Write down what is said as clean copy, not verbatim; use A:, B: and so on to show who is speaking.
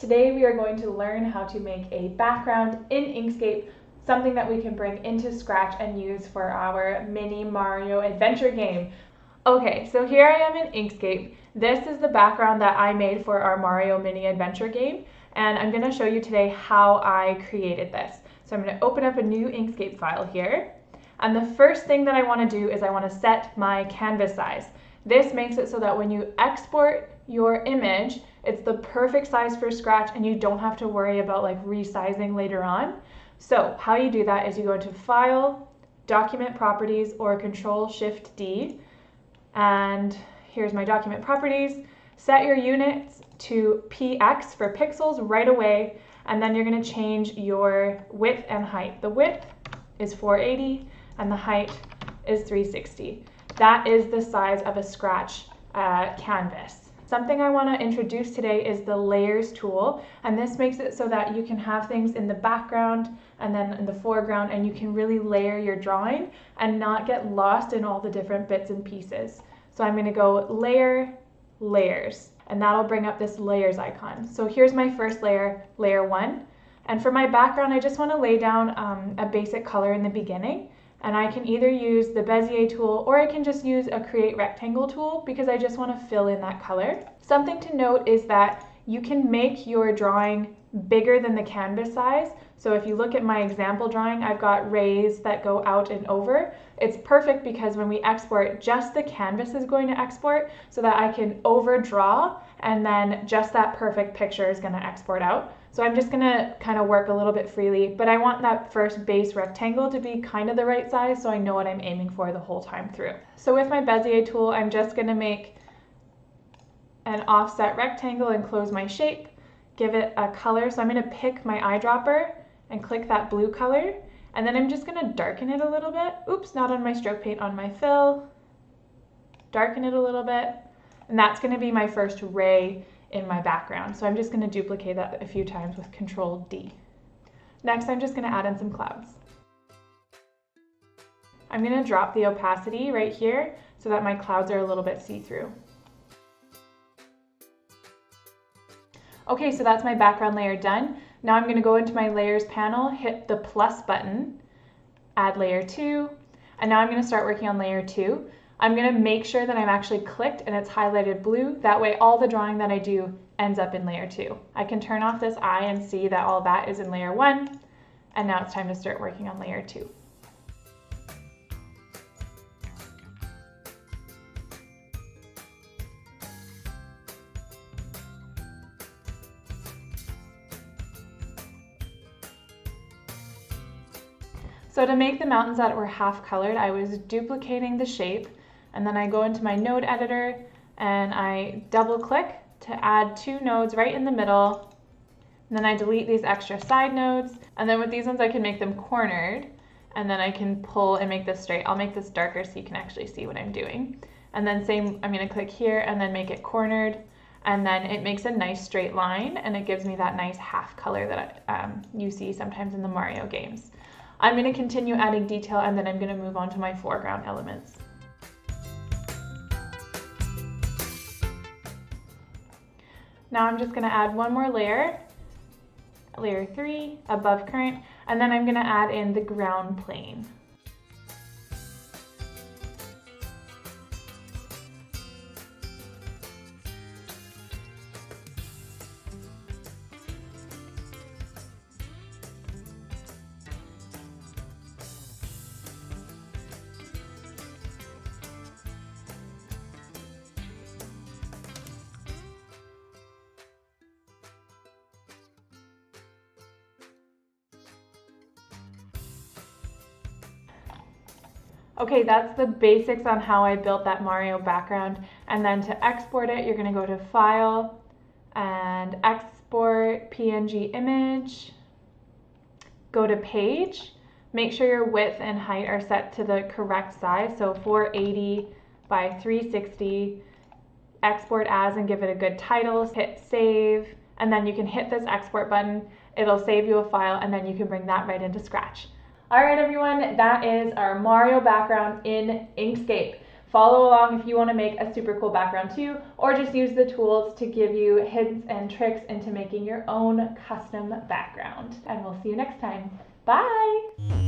A: Today we are going to learn how to make a background in Inkscape, something that we can bring into Scratch and use for our mini Mario adventure game. Okay, so here I am in Inkscape. This is the background that I made for our Mario mini adventure game, and I'm going to show you today how I created this. So I'm going to open up a new Inkscape file here, and the first thing that I want to do is I want to set my canvas size. This makes it so that when you export your image, it's the perfect size for Scratch and you don't have to worry about like resizing later on. So how you do that is you go into File, Document Properties, or Control-Shift-D, and here's my document properties. Set your units to px for pixels right away, and then you're going to change your width and height. The width is 480 and the height is 360. That is the size of a Scratch canvas. Something I want to introduce today is the layers tool, and this makes it so that you can have things in the background and then in the foreground, and you can really layer your drawing and not get lost in all the different bits and pieces. So I'm going to go Layer, Layers, and that'll bring up this layers icon. So here's my first layer, layer 1, and for my background I just want to lay down a basic color in the beginning. And I can either use the Bezier tool or I can just use a Create Rectangle tool because I just want to fill in that color. Something to note is that you can make your drawing bigger than the canvas size. So if you look at my example drawing, I've got rays that go out and over. It's perfect because when we export, just the canvas is going to export so that I can overdraw, and then just that perfect picture is going to export out. So I'm just going to kind of work a little bit freely, but I want that first base rectangle to be kind of the right size so I know what I'm aiming for the whole time through. So with my Bezier tool, I'm just going to make an offset rectangle and close my shape, give it a color. So I'm going to pick my eyedropper and click that blue color, and then I'm just going to darken it a little bit. Oops, not on my stroke paint, on my fill. Darken it a little bit, and that's going to be my first ray in my background. So I'm just going to duplicate that a few times with Control-D. Next, I'm just going to add in some clouds. I'm going to drop the opacity right here so that my clouds are a little bit see-through. Okay, so that's my background layer done. Now I'm going to go into my layers panel, hit the plus button, add layer 2, and now I'm going to start working on layer 2. I'm going to make sure that I'm actually clicked and it's highlighted blue. That way all the drawing that I do ends up in layer 2. I can turn off this eye and see that all that is in layer 1, and now it's time to start working on layer 2. So to make the mountains that were half colored, I was duplicating the shape, and then I go into my node editor and I double click to add 2 nodes right in the middle. And then I delete these extra side nodes, and then with these ones I can make them cornered, and then I can pull and make this straight. I'll make this darker so you can actually see what I'm doing. And then same, I'm going to click here and then make it cornered, and then it makes a nice straight line and it gives me that nice half color that you see sometimes in the Mario games. I'm going to continue adding detail, and then I'm going to move on to my foreground elements. Now I'm just going to add one more layer, layer 3, above current, and then I'm going to add in the ground plane. Okay, that's the basics on how I built that Mario background. And then to export it, you're going to go to File and Export PNG Image. Go to Page. Make sure your width and height are set to the correct size, so 480 by 360. Export as and give it a good title. Hit Save, and then you can hit this Export button. It'll save you a file, and then you can bring that right into Scratch. All right, everyone, that is our Mario background in Inkscape. Follow along if you want to make a super cool background too, or just use the tools to give you hints and tricks into making your own custom background. And we'll see you next time. Bye!